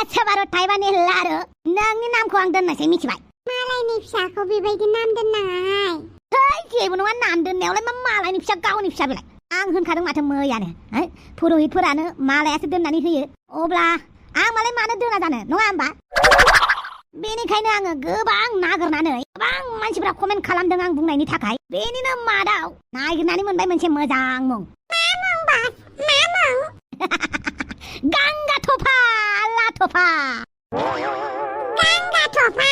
बारो थाइबानि लारु नोंनि नामखौ आं दोननोसै मिथिबाय मालायनि फिसाखौ बेबायदि नाम दोननाङाहाय जेबो नङा नाम दोननायावलाय मा मालायनि फिसा गावनि फिसा बेलाय आं होनखादों माथो मैयानो पुरहितफोरानो मालायासो दोननानै होयो अब्ला आं मालाय मानो दोना जानो नङा होमबा बेनिखायनो आङो गोबां नागिरनानै गोबां मानसिफोरा कमेन्ट खालामदों आं बुंनायनि थाखाय बेनिनो मादाव नागिरनानै मोनबाय मोनसे मोजां मुं गांगा थफा लाथफा गांगा थफा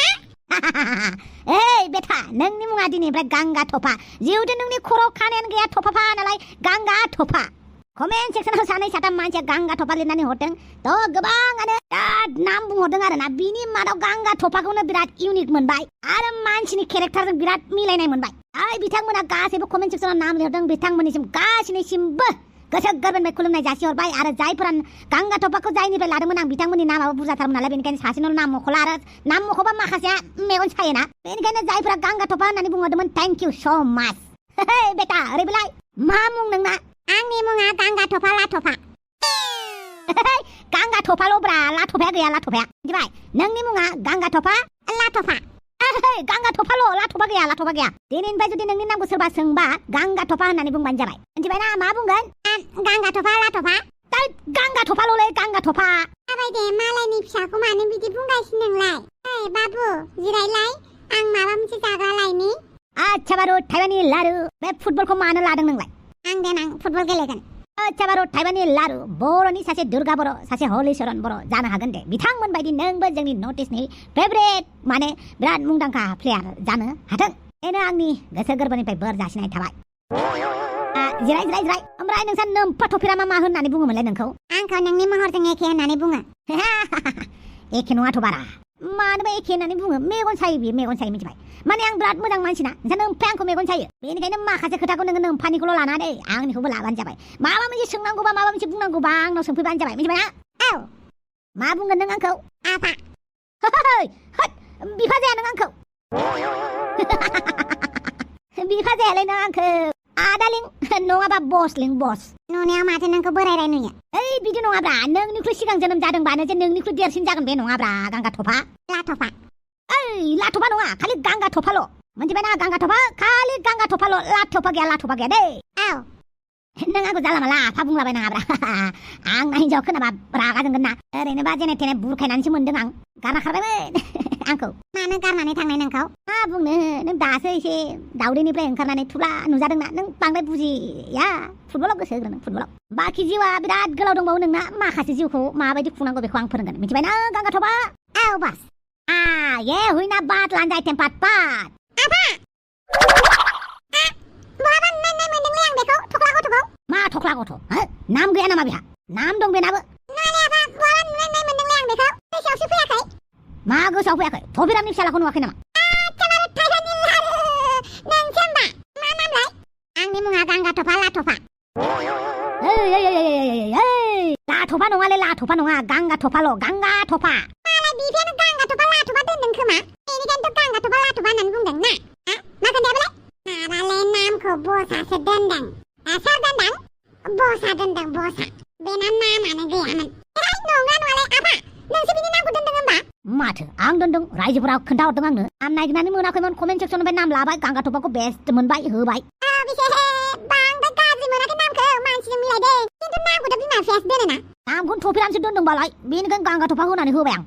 ओइ बेथा नोंनि मुङा दिनैनिफ्राय गांगा थफा जिहेतु नोंनि खर' खानायानो गैया थफाफा नालाय गांगा थफा कमेन्ट सेक्सनाव सानै साथाम मानसिया गांगा थफा लिरनानै हरदों थ' गोबाङानो बिराद नाम बुंहरदों आरोना बिनि मादाव गांगा थफाखौनो बिराद इउनिक मोनबाय आरो मानसिनि केरेक्टारजों बिराद मिलायनाय मोनबाय बिथांमोना गासैबो कमेन्ट सेक्सनाव नाम लिरदों बिथांमोननिसिम गासैनिसिमबो गोसो गोरबोनिफ्राय खुलुमनाय जासिहरबाय आरो जायफोरा गांगा थफाखौ जायनिफ्राय लादोंमोन आं बिथांमोननि नामाबो बुरजाथारमोन नालाय बेनिखायनो सासेनाव नाम मख'ला आरो नाम मख'बा माखासेया मेगन सायोना बेनिखायनो जायफोरा गांगा थफा होननानै बुंहरदोंमोन थेंक इउ स' माच बेटा ओरैबालाय मा मुं नोंना आंनि मुङा गांगा थफा लाथफा गांगा थफाल'ब्रा लाथफाया गैया लाथफाया मिथिबाय नोंनि मुङा गांगा थफा लाथफा गांगा थफाल' लाथफा गैया दिनैनिफ्राय जुदि नोंनि नामखौ सोरबा सोंबा गांगा थफा होननानै बुंबानो जाबाय मिथिबायना मा बुंगोन गांगा थफा लाथफा गांगा थफाल'लै गांगा थफा जाबाय दे मालायनि फिसाखौ मानो बिदि बुंगासिनो नोंलाय ओइ बाबु जिरायलाय आं माबा मोनसे जाग्रा लायनि आच्छा बारु थाइबानि लारु बे फुटबलखौ मानो लादों नोंलाय आं देनां फुटबल गेलेगोन आच्छा बारु थाइबानि लारु बर'नि सासे दुर्गा बर' सासे हलिचरन बर' जानो हागोन दे बिथांमोन बायदि नोंबो जोंनि नर्थ इस्टनि फेभरेट माने बिराद मुंदांखा प्लेयार जानो हाथों बेनो आंनि गोसो गोरबोनिफ्राय बोर जासिनाय थाबाय जिराय ओमफ्राय नोंसा नोम्फा थफिरा मा होननानै बुङोमोनलाय नोंखौ आंखौ नोंनि महरजों एखे होननानै बुङो एखे नङाथ' बारा मानोबा एखे होननानै बुङो मेगन सायो बियो मेगन सायो मिथिबाय माने आं बिराद मोजां मानसिना नोंसा नोम्फाया आंखौ मेगन सायो बेनिखायनो माखासे खोथाखौ नोङो नोम्फानिखौल' लाना दे आंनिखौबो लाबानो जाबाय माबा मोनसे सोंनांगौबा माबा मोनसे बुंनांगौबा आंनाव सोंफैबानो जाबाय मिथिबायना औ मा बुंगोन नों आंखौ आफा बिफा जाया नों आंखौ बिफा जायालै नों आंखौ आदालिं नङाबा बसलिं बस नुनायाव माथो नोंखौ बोरायराय नुयो ओइ बिदि नङाब्रा नोंनिख्रुइ सिगां जोनोम जादोंबानो जे नोंनिख्रुइ देरसिन जागोन बे नङाब्रा गांगा थफा लाथफा ओइ लाथफा नङा खालि गांगा थफाल' मोनथिबायना गांगा थफा खालि गांगा थफाल' लाथफा गैया दे औ नों आंखौ जाला माला आफा बुंलाबायनाङाब्रा आंना हिनजाव खोनाबा रागा जोंगोन ना ओरैनोबा जेने थेने बुरखायनानैसो मोनदों आं गारना खारबायमोन आंखौ मानो गारनानै थांनाय नोंखौ मा बुंनो नों दासो एसे दावदैनिफ्राय ओंखारनानै थुब्ला नुजादोंना नों बांद्राय बुजिया फुटबलाव गोसो होग्रो नों फुटबलाव बाखि जिउआ बिराद गोलाव दंबावो नोंना माखासे जिउखौ माबायदि खुंनांगौ बेखौ आं फोरोंगोन मिथिबायना गांगा थफा औ बास ये हुइना बात लानजाय टेम्पाट पाट आफा बहाबा नायनाय मोनदोंलै आं बेखौ थख्ला गथ'खौ मा थख्ला गथ' नाम गैया नामा बेहा नाम दं बेनाबो नायनाय आफा बहाबा नायनाय मोनदोंलै आं बेखौ गोसोआवसो फैयाखै मा गोसोआव फैयाखै थबिरामनि फिसालाखौ नुवाखै नामा आंनि मुङा गांगा थफा लाथफा लाथफा नङालै लाथफा नङा गांगा थफाल' गांगा थफा मालाय बिफायानो गांगा थफा लाथफा दोनदों खोमा बेनिखायनोथ' गांगा थफा लाथफा होननानै बुंदों ना मा खोन्थायाबोलाय माबालाय नामखौ बसासो दोनदों सोर दोनदों बसा दोनदों बसा बेना नामानो गैयामोन नङा नङालाय आफा नोंसो बिनि नामखौ दोनदों होमबा माथो आं दोनदों रायजोफोरा खोन्थाहरदों आंनो आं नागिरनानै मोनाखैमोन कमेन्ट सेक्सननिफ्राय नाम लाबाय गांगा थफाखौ बेस्ट मोनबाय होबाय बांद्राय गाज्रि मोनाखै नामखौ मानसिजों मिलायदों खिन्थु नामखौथ' बिमा बिफायासो दोनोना नामखौनो थफिरामसो दोनदोंबालाय बेनिखायनो गांगा थफा होनानै होबाय आं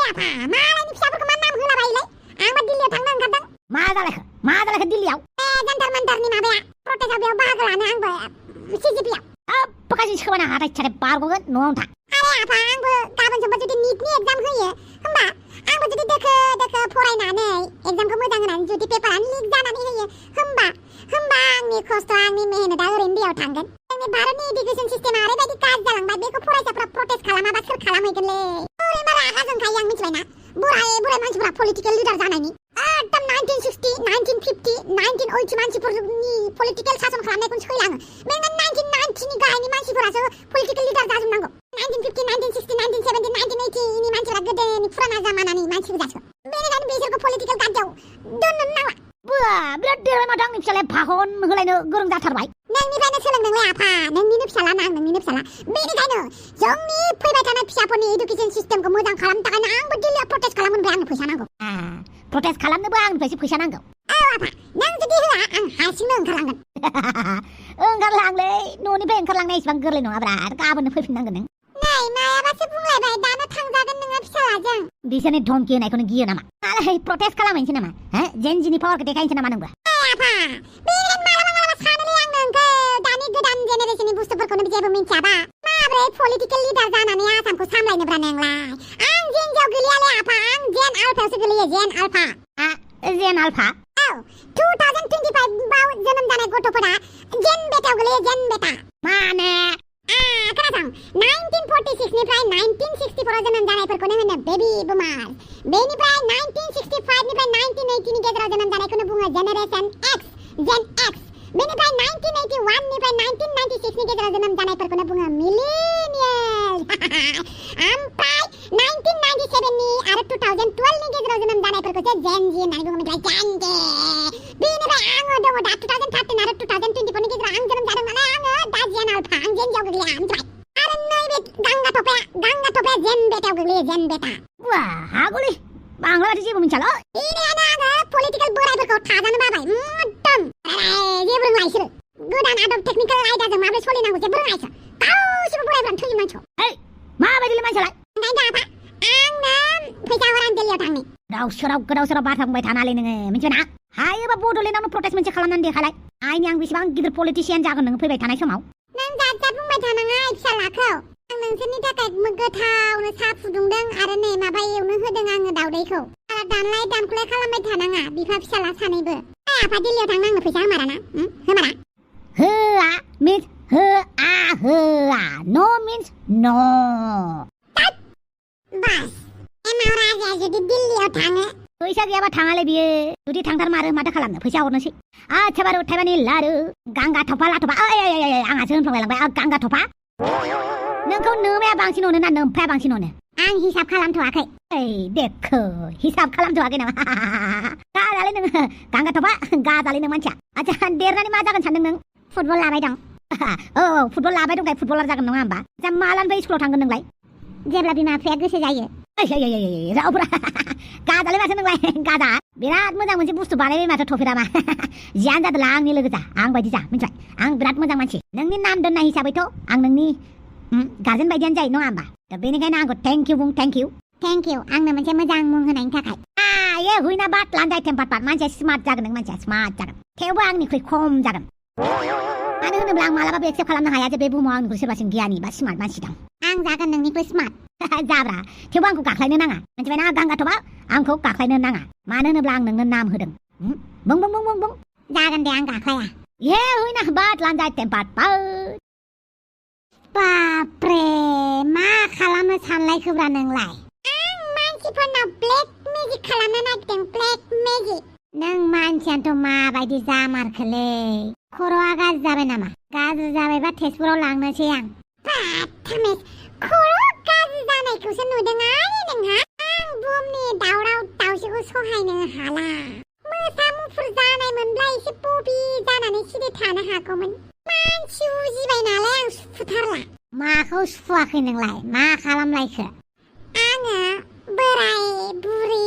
आफा मालायनि फिसाफोरखौ मा नाम होलाबायोलै आंबा दिल्लीयाव थांनो ओंखारदों मा जालायखो दिल्लीयाव जन्थार मान्थारनि माबाया प्रटेस्टआव बेयाव बाहागो लानो आंबो सिजिपिआव पकाजों सोबाना हाथाय साथाय बारग'गोन न'आवनो था आरे आफा आंबो गाबोन समफोर जुदि निटनि एग्जाम होयो होमबा आंबो जुदि दोखो फरायनानै एग्जामखौ मोजां होनानै जुदि पेपारानो लिक जानानै होयो होमबा आंनि खस्थ' आंनि मेहनतआ ओरैनो दैयाव थांगोन जोंनि भारतनि इडुकेसन सिस्टेमा ओरैबायदि गाज्रि जालांबाय बेखौ फरायसाफ्रा प्रटेस्ट खालामाबा सोर खालामहैगोनलै ओरैनो रागा जोंखायो आं मिथिबायना बुराय मानसिफोरा पलिटिकेल लिडार जानायनि एकदम 1960 1950 1980 मानसिफोरनि पलिटिकेल सासन खालामनायखौ सैलाङो बेनो 1990 नि गाहायनि मानसिफोरासो पलिटिकेल लिडार जाजोबनांगौ 1950 1960 1970 1980 नि मानसिफोरा गोदोनि फुराना जामानानि मानसि गोजासो बेनिखायनो बिसोरखौ पलिटिकेल गार्डआव दोननो नाङा बिराद देरबाय माथो आंनि फिसालाया भागन होलायनो गोरों जाथारबाय नोंनिफ्रायनो सोलोंदोंलै आफा नोंनिनो फिसाला ना आं नोंनिनो फिसाला बेनिखायनो जोंनि फैबाय थानाय फिसाफोरनि इडुकेसन सिस्टेमखौ मोजां मोजां खालामनो थाखायनो आंबो दिल्लीयाव प्रटेस्ट खालामगोन आंनो फैसा नांगौ प्रटेस्ट खालामनोबो आंनिफ्रायसो फैसा नांगौ औ आफा नों जुदि होआ आं हारसिंनो ओंखारलांगोन ओंखारलांलै न'निफ्राय ओंखारलांनाया इसेबां गोरलै नङाब्रा गाबोननो फैफिननांगोन नों नै मायाबासो बुंलायबाय दानो थांजागोन नोङो फिसालाजों बिसोरनि धमकी होनायखौनो गियो नामा आलाय प्रटेस्ट खालामहैनोसै नामा जेनजिनि पावारखौ देखायनोसै नामा नोंबो आफा बेनिखायनो मालाबा सानोलै आं नोंखौ दानि गोदान जेनेरेसननि बुस्थुफोरखौनो जेबो मिथियाबा माब्रै पलिटिकेल लिडार जानानै आसामखौ सामलायनोब्रा नोंलाय आं जेनजियाव गोलैयालै आफा आं जेन आल्फायावसो गोलैयो जेन आल्फा जेन आल्फा औ 2025 आव जोनोम जानाय गथ'फोरा जेन बेटायाव गोलैयो जेन बेटा माने खोनासं 1946 निफ्राय 1964 आव जोनोम जानायफोरखौनो होनो बेबी बुमार बेनिफ्राय 1965 निफ्राय 1980 नि गेजेराव जोनोम जानायखौनो बुङो जेनेरेशन एक्स जेन एक्स बेनिफ्राय 1981 निफ्राय 1996 नि गेजेराव जोनोम जानायफोरखौनो बुङो मिलेनियेल ओमफ्राय 1997 नि आरो 2012 नि गेजेराव जोनोम जानायफोरखौसो जेन जी होननानै बुङो मिथिबाय जेन जी बेनिफ्राय आङो दङ दा 2013 आरो 2024 नि गेजेराव आं जोनोम जादों नालाय आङो दा जेन आल्फा आं जेन जियाव गोग्लैया मिथिबाय आरो नैबे गांगा थफाया जेन बेटायाव गोग्लैयो जेन बेटा वा हागुलि बांलादेश जेबो मिथियाल' बेनिखायनो आङो पलिटिकेल बोरायफोरखौ थाजानो बाबाय एकदम जेबो रोङा इसोरो गोदान आदब टेकनिकेल आयदाजों माबोरै सोलिनांगौ जेबो रोङा इसोर गावसोरबो बोरायफ्रानो थैयो मानसिखौ माबायदिलै मानसियालाय ओंखायनो आफा आंनो फैसा हर आं दिल्लीयाव थांनि दाउ सोराव बाथ्रा बुंबाय थानालै नोङो मिथिबाय ना हायोबा बड'लेण्डआवनो प्रटेस्ट मोनसे खालामनानै देखायलाय आइनि आं बेसेबां गिदिर पलिटिशियान जागोन नों फैबाय थानाय समाव नों जात बुंबाय थानाङा फिसालाखौ आं नोंसोरनि थाखाय गोथावनो साहा फुदुंदों आरो नै माबा एवनो होदों आङो दावदैखौ आरो दानलाय दानखुलाय खालामबाय थानाङा बिफा फिसाला सानैबो आफा दिल्लीयाव थांनो आंनो फैसा होमारा ना होमारा होआ मिन्स होआ नो मिन्स नो बास एमाव राजाया जुदि दिल्लीयाव थाङो फैसा गैयाबा थाङालै बियो जुदि थांथारमारो माथो खालामनो फैसा हरनोसै आच्छा बारु थाइबानि लारु गांगा थफा लाथफा आंहासो होनफ्लांलायलांबाय गांगा थफा नोंखौ नोमाया बांसिन अनो ना नोमफाया बांसिन अनो आं हिसाब खालामथ'वाखै देखो हिसाब खालामथ'वाखै नामा गाजालै नोङो गांगा थफा गाजालै नों मानसिया आच्छा देरनानै मा जागोन सानदों नों फुटबल लाबाय दं औ फुटबल लाबाय दंखाय फुटबलार जागोन नङा होमबा जा मालानिफ्राय स्कुलाव थांगोन नोंलाय जेब्ला बिमा बिफाया गोसो जायो रावफोरा गाजालै माथो नोंलाय गाजा बिराद मोजां मोनसे बुस्थु बानायबाय माथो थफेरामा जियानो जादोला आंनि लोगो जा आं बायदि जा मिथिबाय आं बिराद मोजां मानसि नोंनि नाम दोननाय हिसाबैथ' आं नोंनि गार्जेन बायदियानो जायो नङा होमबा दा बेनिखायनो आंखौ थेंक इउ बुं थेंक इउ आंनो मोनसे मोजां मुं होनायनि थाखाय ये हुइना बात लान्दाय टेम्पार पाट मानसिया स्मार्ट जागोन नों मानसिया स्मार्ट जागोन थेवबो आंनिख्रुइ खम जागोन मानो होनोब्ला आं मालाबाबो एक्सेप्ट खालामनो हाया जे बे बुहुमाव आंनिख्रुइ सोरबासिन गियानि बा स्मार्ट मानसि दं आं जागोन नोंनिख्रुइ स्मार्ट जाब्रा थेवबो आंखौ गाख्लायनो नाङा मिथिबायना गांगा थफा आंखौ गाख्लायनो नाङा मानो होनोब्ला आं नोंनो नाम होदों बुं जागोन दे आं गाख्लाया ये हुइना बात लान्दाय टेम्पार पाट बाप्रे मा खालामनो सानलायखोब्रा नोंलाय आं मानसिफोरनाव ब्लेक मेजिक खालामनो नागिरदों ब्लेक मेजिक नों मानसियानोथ' माबायदि जामारखोलै खर'आ गाज्रि जाबाय नामा गाज्रि जाबायबा तेजपुराव लांनोसै आं बाथामेस खर' गाज्रि जानायखौसो नुदों आरो नोंहा आं बुहुमनि दावराव दावसिखौ सहायनो हाला मोसा मुफुर जानाय मोनब्ला एसे बबि जानानै सिरि थानो हागौमोन मानसि उजिबाय नालाय आं सुफुथारला माखौ सुफुवाखै नोंलाय मा खालामलायखो आङो बोराय बुरि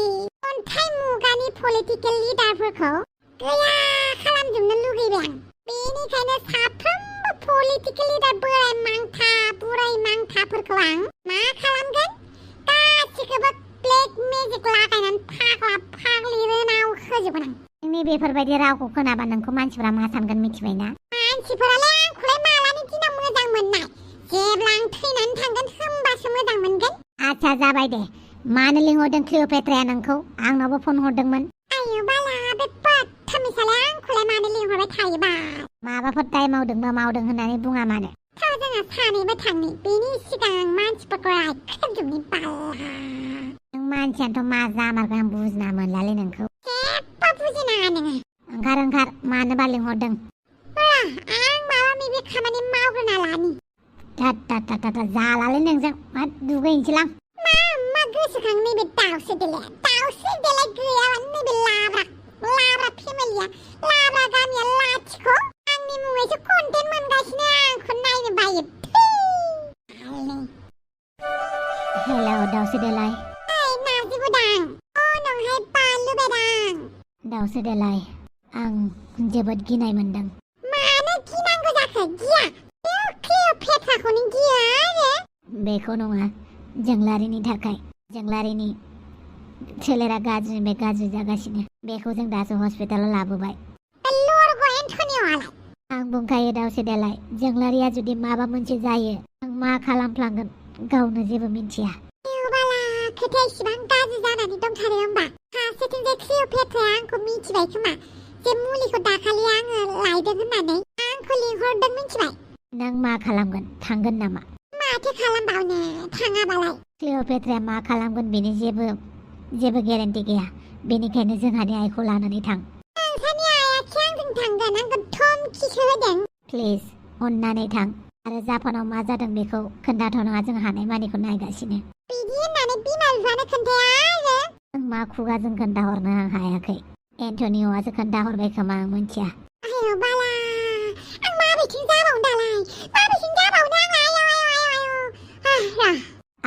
अन्थाइ मुगानि पलिटिकेल लिडारफोरखौ गैया खालामजोबनो लुगैबाय आं बेनिखायनो साफ्रोमबो पलिटिकेल लिडार बोराय मांथा बुराय मांथाफोरखौ आं मा खालामगोन गासिखौबो ब्लेक मेजिक लागायनानै फाग्ला फाग्लि रोनाव होजोबगोन आं नोंनि बेफोरबायदि रावखौ खोनाबा नोंखौ मानसिफोरा मा सानगोन मिथिबायना मानसिफोरालाय आंखौलाय मालानि दिनाव मोजां मोननाय जेब्ला आं थैनानै थांगोन होमबासो मोजां मोनगोन आच्छा जाबाय दे मानो लिंहरदों क्लिअपेट्राया नोंखौ आंनावबो फन हरदोंमोन आयौ बाला बे बाथामिसालाय आंखौलाय मानो लिंहरबाय थायोबा माबाफोर दाय मावदों होननानै बुङा मानो थ' जोंहा सानैबो थांनि बेनि सिगां आं मानसिफोरखौ रायखांजोबनि बाला नों मानसियानोथ' मा जामारगोन आं बुजिना मोनलालै नोंखौ जेबो बुजिनाङा नोङो ओंखार मानोबा लिंहरदों आं माबा माबि खामानि मावग्रोना लानि जालालै नोंजों मा दुगैनोसैलां मा गोसोखां नैबे दाउसो देलाय गैयाबा नैबे लाब्रा फेमिलिया लाब्रा गामिया लाथिख' आंनि मुङैसो कन्टेन्ट मोनगासिनो आंखौ नायनो बायो हेलौ दाउसो देलाय ओइ नारजि बुदां नोंहाय बानलु बेदां दाउसो देलाय आं जोबोद गिनाय मोनदों मानो गिनांगौ जाखो गिया क्लिअपेट्राखौनो गिया आरो बेखौ नङा जोंलारिनि थाखाय जोंलारिनि सोलेरा गाज्रिनिफ्राय गाज्रि जागासिनो बेखौ जों दासो हस्पिटालाव लाबोबाय लरग' एन्टनिय'आलाय आं बुंखायो दाउसो देलाय जोंलारिया जुदि माबा मोनसे जायो आं मा खालामफ्लांगोन गावनो जेबो मिन्थिया बाला खोथाया इसिबां गाज्रि जानानै दंथारो होमबा फारसेथिंजाय क्लिअपेट्राया आंखौ मिथिबाय खोमा जे मुलिखौ दाखालि आङो लायदों होननानै आंखौ लिंहरदों मिथिबाय नों मा खालामगोन थांगोन नामा माथो खालामबावनो थाङाबालाय क्लिअपेट्राया मा खालामगोन बेनि जेबो गेरेन्टि गैया बेनिखायनो जोंहानि आइखौ लानानै थां नोंसानि आइयाखि आंजों थांगोन आंखौ धमकिसो होदों प्लिज अननानै थां आरो जापानाव मा जादों बेखौ खोन्थाथ'नोहा जों हानायमानिखौ नायगासिनो बिदि होननानै बिमा बिफानो खोन्थाया आरो आं मा खुगाजों खोन्थाहरनो आं हायाखै एन्टनिय'आसो खोन्थाहरबाय खोमा आं मिन्थिया आयौ बाला आं माबेथिं जाबावनो दालाय माबेथिं जाबावनो आं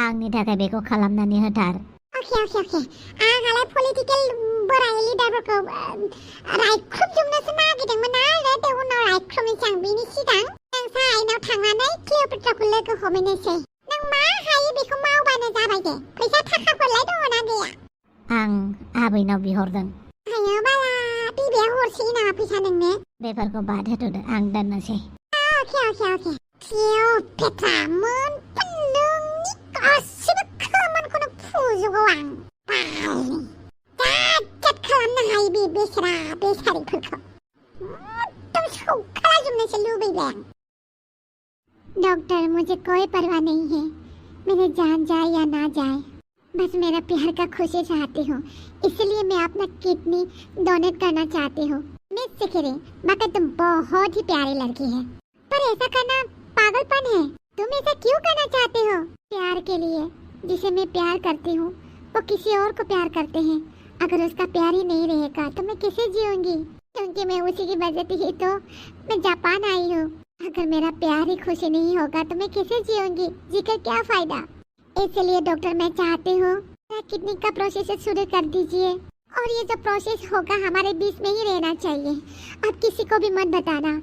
आंनि थाखाय बेखौ खालामनानै होथार अके आंहालाय पलिटिकेल बोराय लिडारफोरखौ रायख्रुबजोबनोसो नागिरदोंमोन आरो दे उनाव रायख्रुबनोसै आं बेनि सिगां नोंसा आइनाव थांनानै क्लिअपेट्राखौ लोगो हमहैनोसै नों मा हायो बेखौ मावबानो जाबाय दे फैसा थाखाफोरलाय दङना गैया आं आबैनाव बिहरदों आयौ बाला बिबैया हरसै नामा फैसा नोंनो बेफोरखौ बाद होथ'दो आं दोननोसै अके क्लिअपेट्रा मोनफ्रोम नोंनि गासिबो खोमोनखौनो फुजोबगौ आं बालनि दाद खालामनो हायो बे बेसारिफोरखौ एकदम सौखालाजोबनोसो लुबैबाय आं डॉक्टर मुझे कोई परवाह नहीं है मेरी जान जाए या ना जाए बस मेरा प्यार का खुशी चाहती हूँ इसलिए मैं अपना किडनी डोनेट करना चाहती हूँ मिस सिखिरी बाकी तुम बहुत ही प्यारी लड़की है पर ऐसा करना पागलपन है तुम ऐसा क्यों करना चाहते हो प्यार के लिए जिसे मैं प्यार करती हूँ वो किसी और को प्यार करते हैं अगर उसका प्यार ही नहीं रहेगा तो मैं कैसे जीऊंगी क्योंकि मैं उसी की वजह से ही तो मैं जापान आई हूँ अगर मेरा प्यार ही खुशी नहीं होगा तो मैं कैसे जीऊंगी जीकर क्या फायदा इसलिए डॉक्टर मैं चाहती हूँ मेरा किडनी का प्रोसेस शुरू कर दीजिए और ये जो प्रोसेस होगा हमारे बीच में ही रहना चाहिए अब किसी को भी मत बताना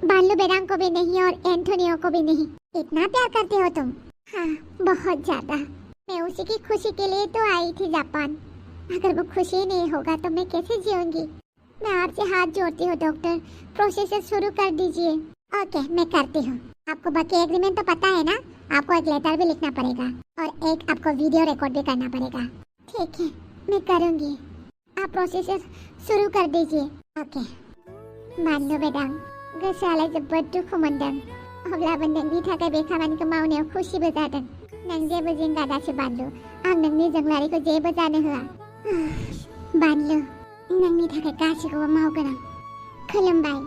बालू बेरांग को भी नहीं और एंटोनियो को भी नहीं इतना प्यार करते हो तुम हाँ बहुत ज्यादा मैं उसी की खुशी के लिए तो आई थी जापान अगर वो खुशी नहीं होगा तो मैं कैसे जीऊंगी मैं आपसे हाथ जोड़ती हूँ डॉक्टर प्रोसेस शुरू कर दीजिए ओके मैं करती हूँ आपको बाकी एग्रीमेंट तो पता है ना आपको एक लेटर भी लिखना पड़ेगा और एक आपको वीडियो रिकॉर्ड भी करना पड़ेगा ठीक है मैं करूँगी आप प्रोसेस शुरू कर दीजिए ओके बानलु बेदां गोसोआलाय जोबोद दुखु मोनदों अब्लाबो नोंनि थाखाय बे खामानिखौ मावनायाव खुसिबो जादों नों जेबो जिंगा दासो बानलु आं नोंनि जोंलारिखौ जेबो जानो होआ बानलु नोंनि थाखाय गासैखौबो मावगोन आं खुलुमबाय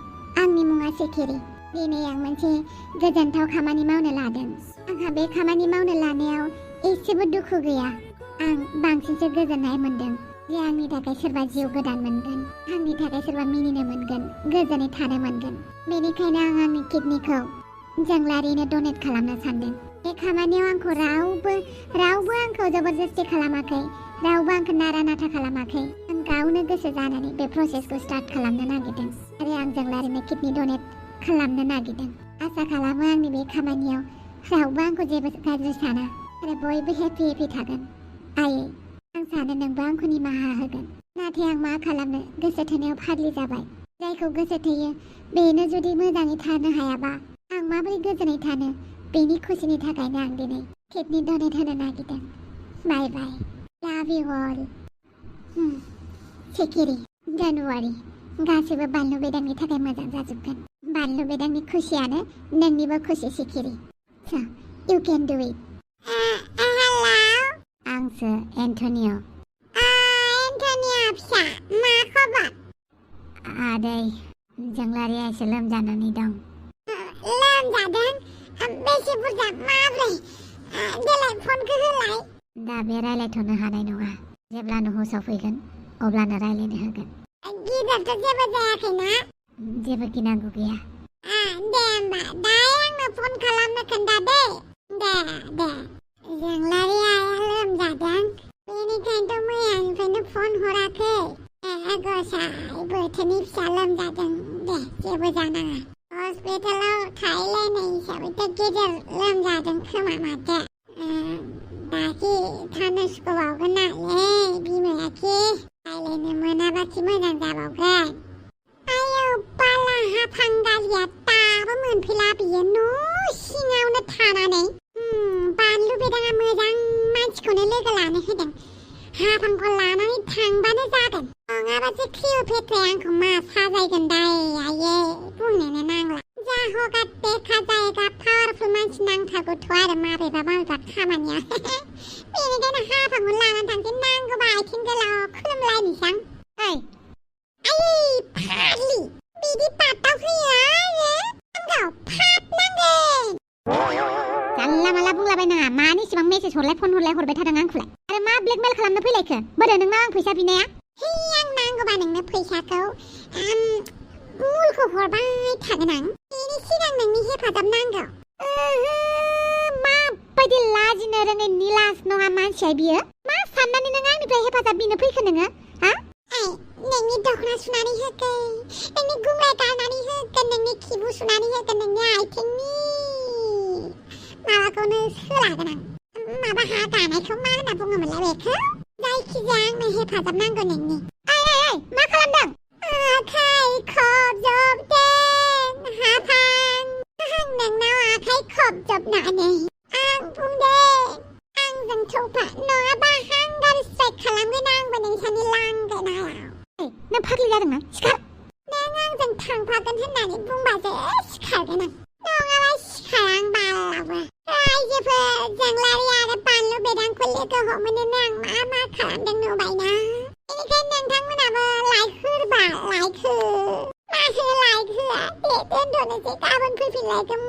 आंनि मुङा सिखिरि दिनै आं मोनसे गोजोनथाव खामानि मावनो लादों आंहा बे खामानि मावनो लानायाव एसेबो दुखु गैया आं बांसिनसो गोजोननाय मोनदों जे आंनि थाखाय सोरबा जिउ गोदान मोनगोन आंनि थाखाय सोरबा मिनिनो मोनगोन गोजोनै थानो मोनगोन बेनिखायनो आं आंनि किडनिखौ जोंलारिनो डनेट खालामनो सानदों बे खामानियाव आंखौ रावबो आंखौ जबरदस्ति खालामाखै रावबो आंखौ नारा नाथा खालामाखै आं गावनो गोसो जानानै बे प्रसेसखौ स्टार्ट खालामनो नागिरदों आरो आं जोंलारिनो किडनि डनेट खालामनो नागिरदों आसा खालामो आंनि बे खामानियाव रावबो आंखौ जेबो गाज्रि साना आरो बयबो हेपि थागोन आयै आं सानो नोंबो आंखौ निमाहा होगोन नाथाय आं मा खालामनो गोसो थोनायाव फाग्लि जाबाय जायखौ गोसो थोयो बेनो जुदि मोजाङै थानो हायाबा आं माबोरै गोजोनै थानो बेनि खुसिनि थाखायनो आं दिनै किडनि डनेट होनो नागिरदों बाय बाय लाभ इउ अल सिखिरि डोन्ट वरी गासैबो बानलु बेदांनि थाखाय मोजां जाजोबगोन बानलु बेदांनि खुसियानो नोंनिबो खुसि सिखिरि स इउ केन डु इट आंसो एन्टनियो एन्टनियो फिसा मा खबर आदै जोंलारिया एसे लोमजानानै दं लोमजादों बेसे बुरजा माब्रै देलाय फनखौ होलाय दा बे रायलायथ'नो हानाय नङा जेब्ला न'आव सफैगोन अब्लानो रायलायनो होगोन गिदिरथ' जेबो जायाखैना जेबो गिनांगौ गैया दे होमबा दायो आंनो फन खालामनो खोन्था दे Yang lari alam jadang. Beनिखायनोथ' मैयानिफ्रायनो फन हराखै। गसाइ बोथोरनि फिसा लोमजादों दे जेबो जानाङा। हस्पिटालाव थाहैलायनाय हिसाबैथ' गेदेर लोमजादों खोमा माथो। बाखि थानो सुखुबावगोन नालै बिमायाखि रायलायनो मोनाबाखि मोजां जाबावगोन। आयौ बाला हाफांगालिया दाबो मोनफैला बियो न' सिङावनो थानानै। बानलु बेदाङा मोजां मानसिखौनो लोगो लानो होदों। हाफांखौ लानानै थांबानो जागोन। नङाबासो क्लिअ'पेट्राया आंखौ मा साजायगोन दाय आयै बुंनोनो नांला। जा हगा देखा जायगा पावारफुल मानसि नांथारगौथ' आरो माबेबा खामानिया। बेनिखायनो हाफांखौ लानानै थांसै नांगौबा आथिं गोलाव खुलुमलायनोसै आं। आयै फाग्लि बिदि पात्ताव होयो आरो आंखौ फाप नांगोन। जानला माला बुंलाबायनाङा मानो इसेबां मेसेज हरलाय फन हरबाय थादों आंखौलाय आरो मा ब्लेकमेल खालामनो फैलायखो बोरो नोंनाव आं फैसा बिनाया हे आं नांगौबा नोंनो फैसाखौ मुलखौ हरबाय थागोन आं बेनि सिगां नोंनि हेफाजाब नांगौ। माबायदि लाजिनो रोङै निलाज नङा मानसिया बियो मा साननानै नों आंनिफ्राय हेफाजाब बिनो फैखो नोङो हा नोंनि दख'ना सुनानै होगोन नोंनि गुमराय गारनानै होगोन नोंनि खिबु सुनानै होगोन नोंनि आथिंनि माबाखौनो सोलागोन आं माबा हा गानायखौ मा होनना बुङोमोनलाय बेखौ जायखिजाया आंनो हेफाजाब नांगौ नोंनि। मा खालामदों? आखाइ खबजबदों हाफां आं नोंनाव आखाइ खबजबनानै आं बुंदों आंजों थौफा नङाबा हांगार स्ट्राइक खालामगोन आंबो नोंसानि लांगोनायाव। नों फाग्लि जादोंना सिखार नों आंजों थांफागोन होननानै बुंबासो सिखारगोन आं नङाबा सिखारा आं बालाबो। रायजोफोर जोंलारि आरो बानलु बेदांखौ लोगो हमहोनो आं मा खालामदों नुबायना बेनिखायनो नोंथांमोनाबो लाइक होबा लाइक हो माथो लाइक होआ दे दोनथ'नोसै गाबोन फैफिनलायगोन।